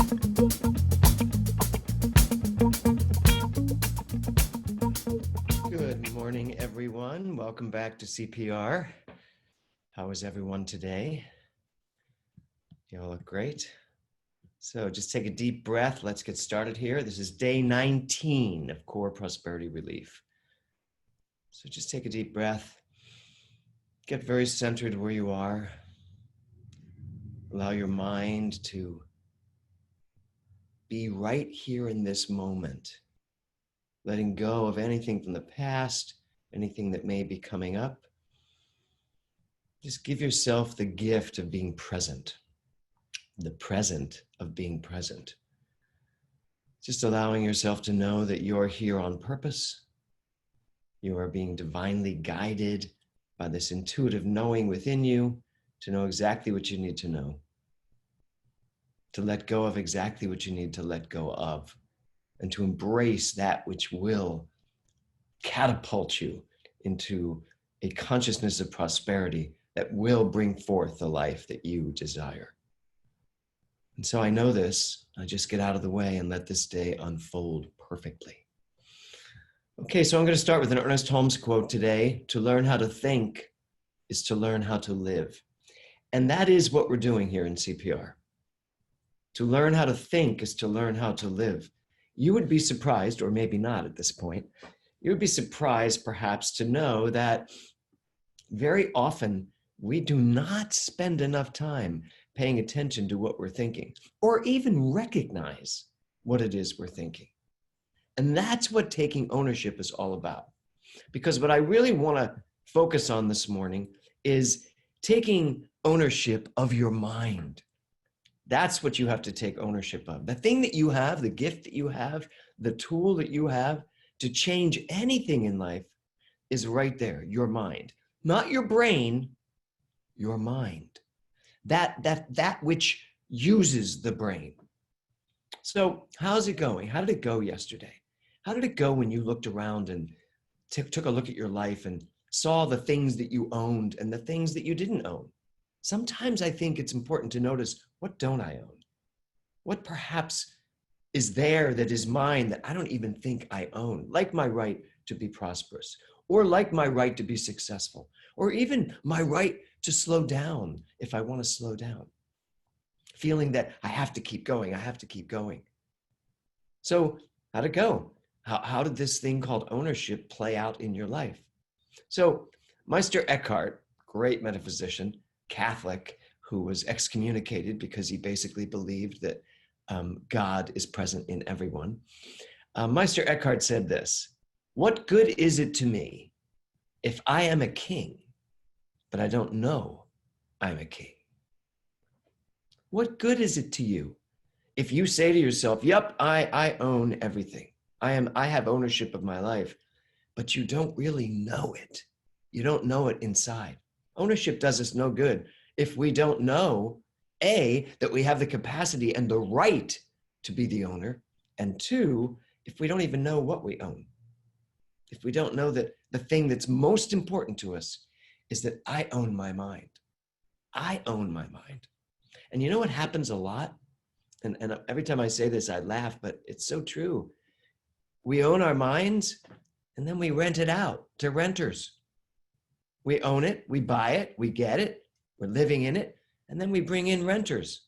Good morning, everyone. Welcome back to C.P.R. How is everyone today? You all look great. So just take a deep breath. Let's get started here. This is day 19 of Core Prosperity Relief. So just take a deep breath. Get very centered where you are. Allow your mind to be right here in this moment, letting go of anything from the past, anything that may be coming up. Just give yourself the gift of being present, the present of being present. Just allowing yourself to know that you're here on purpose. You are being divinely guided by this intuitive knowing within you to know exactly what you need to know, to let go of exactly what you need to let go of, and to embrace that which will catapult you into a consciousness of prosperity that will bring forth the life that you desire. And so I know this. I just get out of the way and let this day unfold perfectly. Okay, so I'm going to start with an Ernest Holmes quote today. To learn how to think is to learn how to live. And that is what we're doing here in CPR. To learn how to think is to learn how to live. You would be surprised, or maybe not at this point, you would be surprised perhaps to know that very often we do not spend enough time paying attention to what we're thinking, or even recognize what it is we're thinking. And that's what taking ownership is all about. Because what I really want to focus on this morning is taking ownership of your mind. That's what you have to take ownership of. The thing that you have, the gift that you have, the tool that you have to change anything in life is right there, your mind. Not your brain, your mind. That which uses the brain. So how's it going? How did it go yesterday? How did it go when you looked around and took a look at your life and saw the things that you owned and the things that you didn't own? Sometimes I think it's important to notice, what don't I own? What perhaps is there that is mine that I don't even think I own, like my right to be prosperous, or like my right to be successful, or even my right to slow down if I want to slow down, feeling that I have to keep going, I have to keep going. So how'd it go? How did this thing called ownership play out in your life? So Meister Eckhart, great metaphysician, Catholic, who was excommunicated because he basically believed that God is present in everyone. Meister Eckhart said this: "What good is it to me if I am a king, but I don't know I'm a king?" What good is it to you if you say to yourself, yep, I own everything. I have ownership of my life, but you don't really know it. You don't know it inside. Ownership does us no good if we don't know, A, that we have the capacity and the right to be the owner, and two, if we don't even know what we own. If we don't know that the thing that's most important to us is that I own my mind. I own my mind. And you know what happens a lot? And every time I say this, I laugh, but it's so true. We own our minds, and then we rent it out to renters. We own it, we buy it, we get it, we're living in it, and then we bring in renters.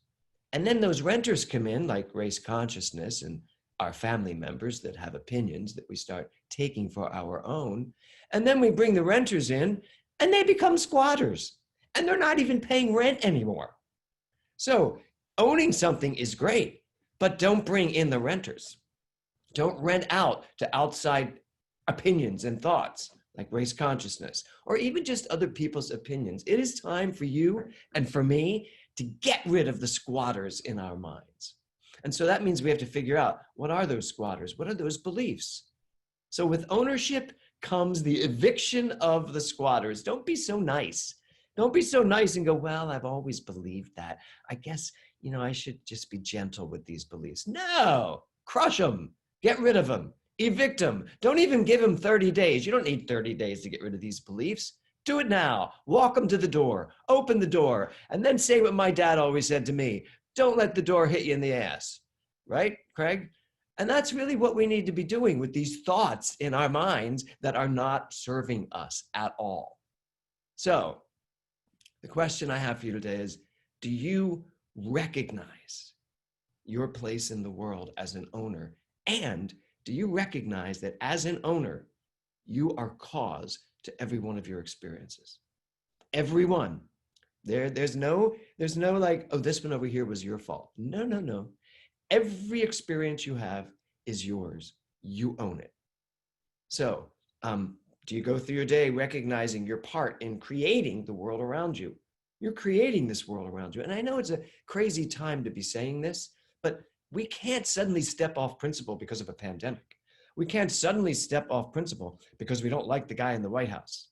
And then those renters come in, like race consciousness and our family members that have opinions that we start taking for our own. And then we bring the renters in, and they become squatters, and they're not even paying rent anymore. So owning something is great, but don't bring in the renters. Don't rent out to outside opinions and thoughts like race consciousness, or even just other people's opinions. It is time for you and for me to get rid of the squatters in our minds. And so that means we have to figure out, what are those squatters? What are those beliefs? So with ownership comes the eviction of the squatters. Don't be so nice. Don't be so nice and go, well, I've always believed that. I guess, I should just be gentle with these beliefs. No, crush them. Get rid of them. Evict them. Don't even give them 30 days. You don't need 30 days to get rid of these beliefs. Do it now. Walk them to the door. Open the door. And then say what my dad always said to me. Don't let the door hit you in the ass. right, Craig? And that's really what we need to be doing with these thoughts in our minds that are not serving us at all. So the question I have for you today is, do you recognize your place in the world as an owner? And do you recognize that as an owner, you are cause to every one of your experiences? Every one. There's no like, oh, this one over here was your fault. No, no, no. Every experience you have is yours. You own it. So, do you go through your day recognizing your part in creating the world around you? You're creating this world around you. And I know it's a crazy time to be saying this, but we can't suddenly step off principle because of a pandemic. We can't suddenly step off principle because we don't like the guy in the White House.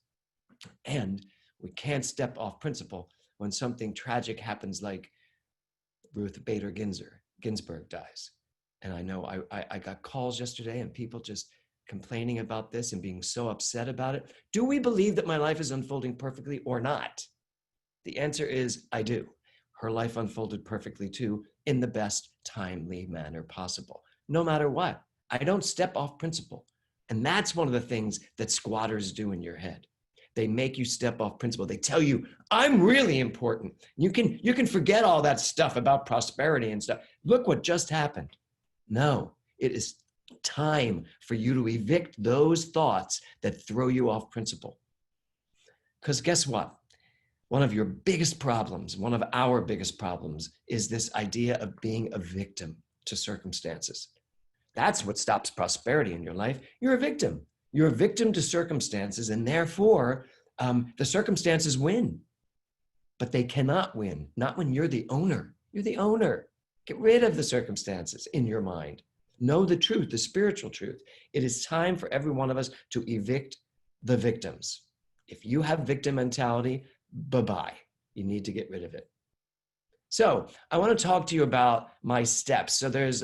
And we can't step off principle when something tragic happens, like Ruth Bader Ginsburg dies. And I know I got calls yesterday and people just complaining about this and being so upset about it. Do we believe that my life is unfolding perfectly or not? The answer is, I do. Her life unfolded perfectly too, in the best timely manner possible. No matter what, I don't step off principle. And that's one of the things that squatters do in your head. They make you step off principle. They tell you, I'm really important. You can forget all that stuff about prosperity and stuff. Look what just happened. No, it is time for you to evict those thoughts that throw you off principle. Because guess what? One of your biggest problems, one of our biggest problems, is this idea of being a victim to circumstances. That's what stops prosperity in your life. You're a victim. You're a victim to circumstances, and therefore the circumstances win. But they cannot win, not when you're the owner. You're the owner. Get rid of the circumstances in your mind. Know the truth, the spiritual truth. It is time for every one of us to evict the victims. If you have victim mentality, bye-bye. You need to get rid of it. So I want to talk to you about my steps. So there's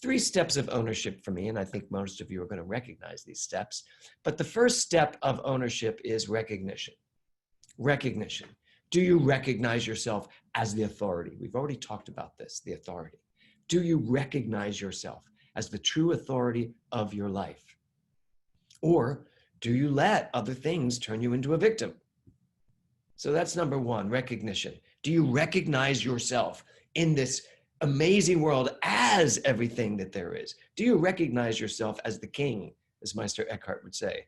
3 steps of ownership for me, and I think most of you are going to recognize these steps. But the first step of ownership is recognition. Recognition. Do you recognize yourself as the authority? We've already talked about this, the authority. Do you recognize yourself as the true authority of your life? Or do you let other things turn you into a victim? So that's number 1, recognition. Do you recognize yourself in this amazing world as everything that there is? Do you recognize yourself as the king, as Meister Eckhart would say?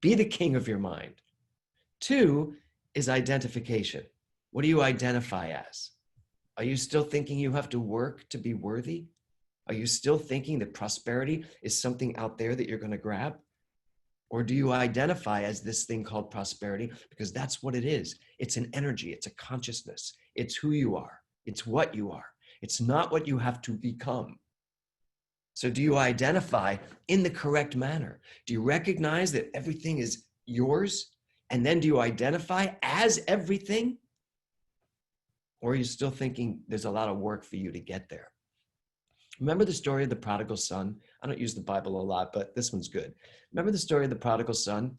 Be the king of your mind. 2 is identification. What do you identify as? Are you still thinking you have to work to be worthy? Are you still thinking that prosperity is something out there that you're going to grab? Or do you identify as this thing called prosperity? Because that's what it is. It's an energy. It's a consciousness. It's who you are. It's what you are. It's not what you have to become. So do you identify in the correct manner? Do you recognize that everything is yours? And then do you identify as everything? Or are you still thinking there's a lot of work for you to get there? Remember the story of the prodigal son? I don't use the Bible a lot, but this one's good. Remember the story of the prodigal son?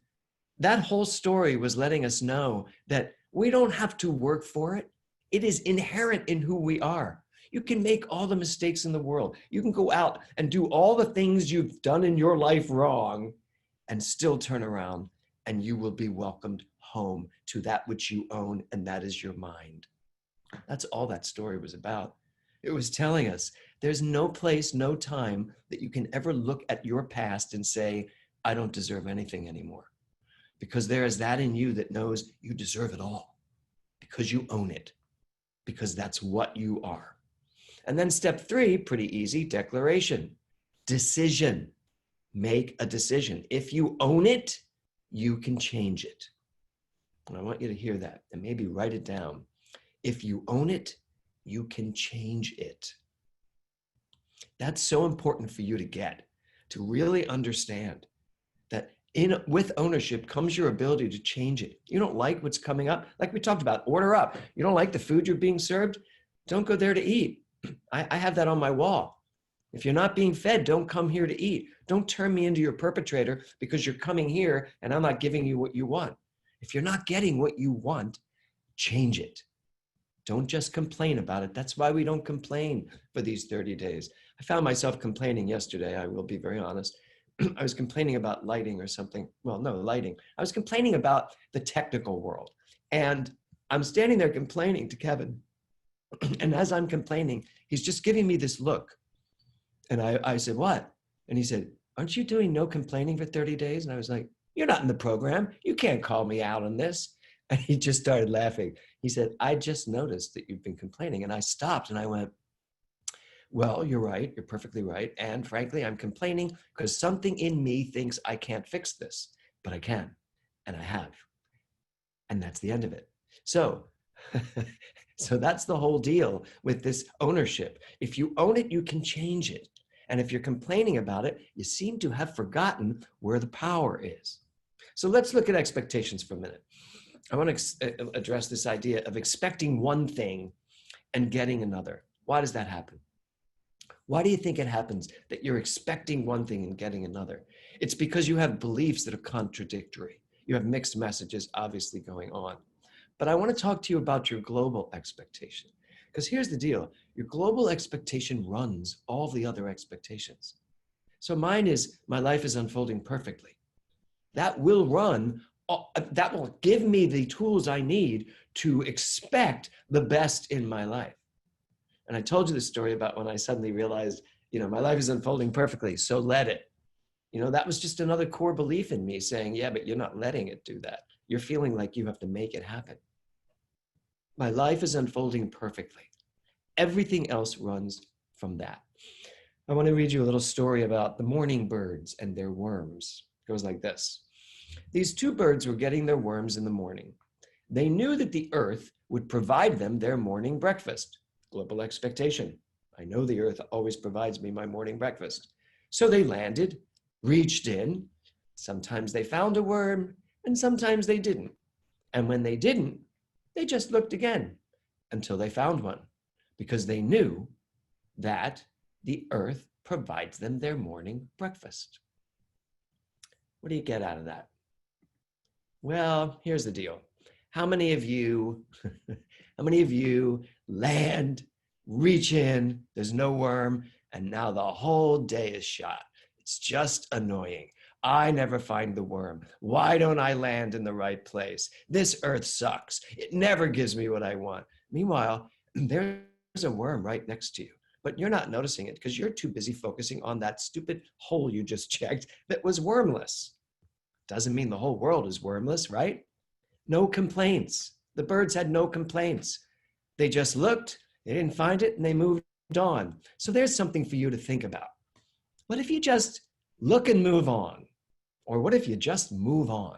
That whole story was letting us know that we don't have to work for it. It is inherent in who we are. You can make all the mistakes in the world. You can go out and do all the things you've done in your life wrong and still turn around, and you will be welcomed home to that which you own, and that is your mind. That's all that story was about. It was telling us there's no place, no time that you can ever look at your past and say, I don't deserve anything anymore. Because there is that in you that knows you deserve it all. Because you own it. Because that's what you are. And then step 3, pretty easy, declaration. Decision. Make a decision. If you own it, you can change it. And I want you to hear that and maybe write it down. If you own it, you can change it. That's so important for you to get, to really understand that with ownership comes your ability to change it. You don't like what's coming up, like we talked about, order up. You don't like the food you're being served, don't go there to eat. I have that on my wall. If you're not being fed, don't come here to eat. Don't turn me into your perpetrator because you're coming here and I'm not giving you what you want. If you're not getting what you want, change it. Don't just complain about it. That's why we don't complain for these 30 days. I found myself complaining yesterday. I will be very honest. I was complaining about lighting or something. Well, no, lighting. I was complaining about the technical world. And I'm standing there complaining to Kevin. And as I'm complaining, he's just giving me this look. And I said, what? And he said, aren't you doing no complaining for 30 days? And I was like, you're not in the program. You can't call me out on this. And he just started laughing. He said, I just noticed that you've been complaining. And I stopped and I went, well, you're right. You're perfectly right. And frankly, I'm complaining because something in me thinks I can't fix this, but I can, and I have. And that's the end of it. So, so that's the whole deal with this ownership. If you own it, you can change it. And if you're complaining about it, you seem to have forgotten where the power is. So let's look at expectations for a minute. I want to address this idea of expecting one thing and getting another. Why does that happen? Why do you think it happens that you're expecting one thing and getting another? It's because you have beliefs that are contradictory. You have mixed messages obviously going on. But I want to talk to you about your global expectation. Because here's the deal. Your global expectation runs all the other expectations. So mine is, my life is unfolding perfectly. That will run, that will give me the tools I need to expect the best in my life. And I told you the story about when I suddenly realized, my life is unfolding perfectly, so let it. That was just another core belief in me saying, yeah, but you're not letting it do that. You're feeling like you have to make it happen. My life is unfolding perfectly. Everything else runs from that. I want to read you a little story about the morning birds and their worms. It goes like this. These two birds were getting their worms in the morning. They knew that the earth would provide them their morning breakfast. Global expectation. I know the earth always provides me my morning breakfast. So they landed, reached in. Sometimes they found a worm, and sometimes they didn't. And when they didn't, they just looked again until they found one, because they knew that the earth provides them their morning breakfast. What do you get out of that? Well, here's the deal. How many of you land, reach in, there's no worm, and now the whole day is shot? It's just annoying. I never find the worm. Why don't I land in the right place? This earth sucks. It never gives me what I want. Meanwhile, there's a worm right next to you, but you're not noticing it because you're too busy focusing on that stupid hole you just checked that was wormless. Doesn't mean the whole world is wormless, right? No complaints. The birds had no complaints. They just looked, they didn't find it, and they moved on. So there's something for you to think about. What if you just look and move on? Or what if you just move on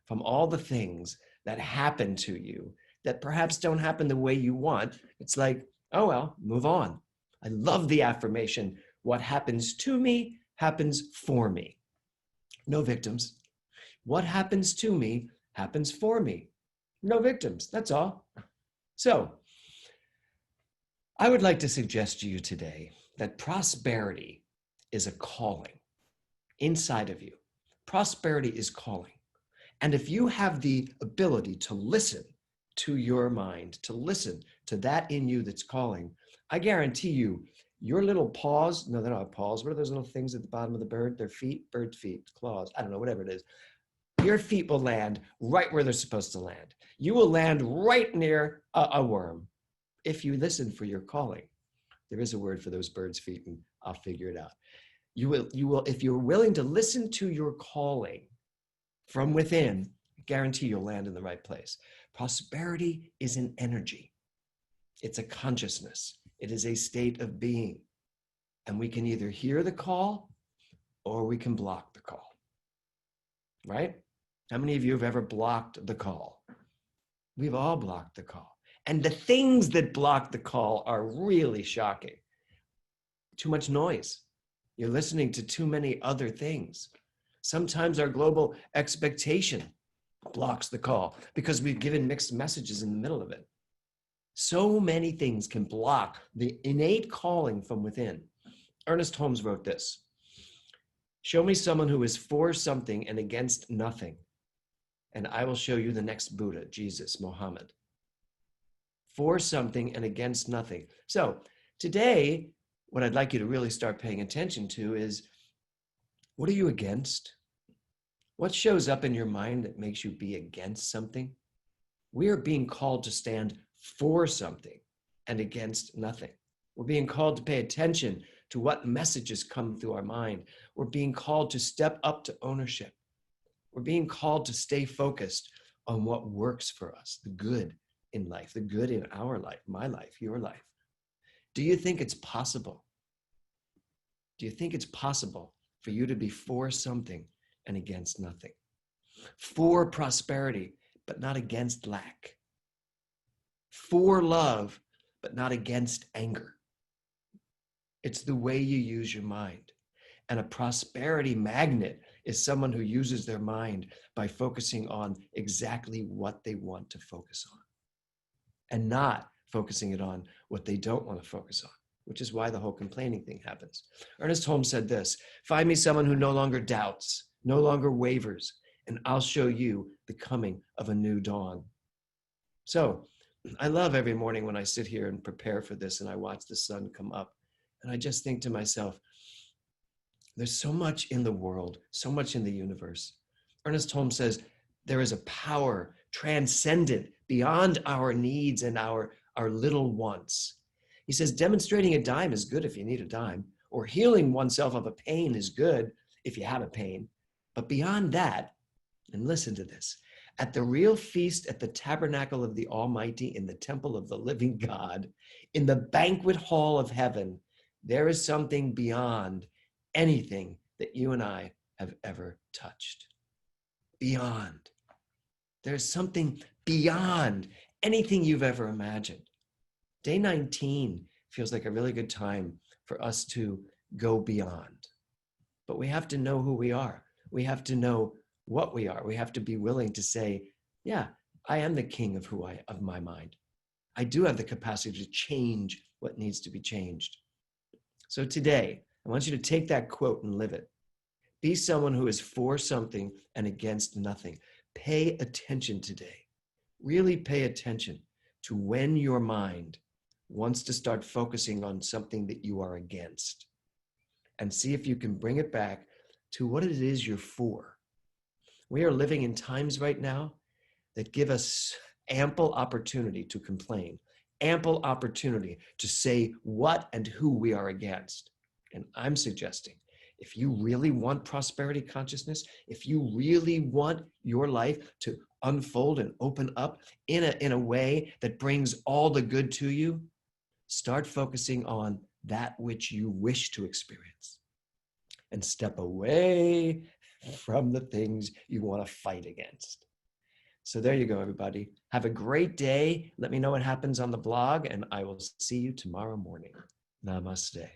from all the things that happen to you that perhaps don't happen the way you want? It's like, oh well, move on. I love the affirmation, what happens to me happens for me. No victims. What happens to me happens for me. No victims, that's all. So, I would like to suggest to you today that prosperity is a calling inside of you. Prosperity is calling. And if you have the ability to listen to your mind, to listen to that in you that's calling, I guarantee you, your little paws, no, they're not paws. What are those little things at the bottom of the bird? Their feet, bird feet, claws, I don't know, whatever it is. Your feet will land right where they're supposed to land. You will land right near a worm if you listen for your calling. There is a word for those birds' feet, and I'll figure it out. You will, if you're willing to listen to your calling from within, I guarantee you'll land in the right place. Prosperity is an energy. It's a consciousness. It is a state of being. And we can either hear the call or we can block the call. Right? How many of you have ever blocked the call? We've all blocked the call. And the things that block the call are really shocking. Too much noise. You're listening to too many other things. Sometimes our global expectation blocks the call because we've given mixed messages in the middle of it. So many things can block the innate calling from within. Ernest Holmes wrote this: show me someone who is for something and against nothing, and I will show you the next Buddha, Jesus, Mohammed. for something and against nothing. So today, what I'd like you to really start paying attention to is, what are you against? What shows up in your mind that makes you be against something? We are being called to stand for something and against nothing. We're being called to pay attention to what messages come through our mind. We're being called to step up to ownership. We're being called to stay focused on what works for us, the good in life, the good in our life, my life, your life. Do you think it's possible? Do you think it's possible for you to be for something and against nothing? For prosperity, but not against lack. For love, but not against anger. It's the way you use your mind. And a prosperity magnet is someone who uses their mind by focusing on exactly what they want to focus on and not focusing it on what they don't want to focus on, which is why the whole complaining thing happens. Ernest Holmes said this: find me someone who no longer doubts, no longer wavers, and I'll show you the coming of a new dawn. So I love every morning when I sit here and prepare for this and I watch the sun come up. And I just think to myself, there's so much in the world, so much in the universe. Ernest Holmes says there is a power transcendent beyond our needs and our little wants. He says demonstrating a dime is good if you need a dime, or healing oneself of a pain is good if you have a pain. But beyond that, and listen to this, at the real feast at the tabernacle of the Almighty, in the temple of the living God, in the banquet hall of heaven, there is something beyond anything that you and I have ever touched. Beyond. There's something beyond anything you've ever imagined. Day 19 feels like a really good time for us to go beyond. But we have to know who we are. We have to know what we are. We have to be willing to say, yeah, I am the king of my mind. I do have the capacity to change what needs to be changed. So today, I want you to take that quote and live it. Be someone who is for something and against nothing. Pay attention today. Really pay attention to when your mind wants to start focusing on something that you are against, and see if you can bring it back to what it is you're for. We are living in times right now that give us ample opportunity to complain, ample opportunity to say what and who we are against. And I'm suggesting, if you really want prosperity consciousness, if you really want your life to unfold and open up in a way that brings all the good to you, start focusing on that which you wish to experience and step away from the things you want to fight against. So there you go, everybody. Have a great day. Let me know what happens on the blog, and I will see you tomorrow morning. Namaste.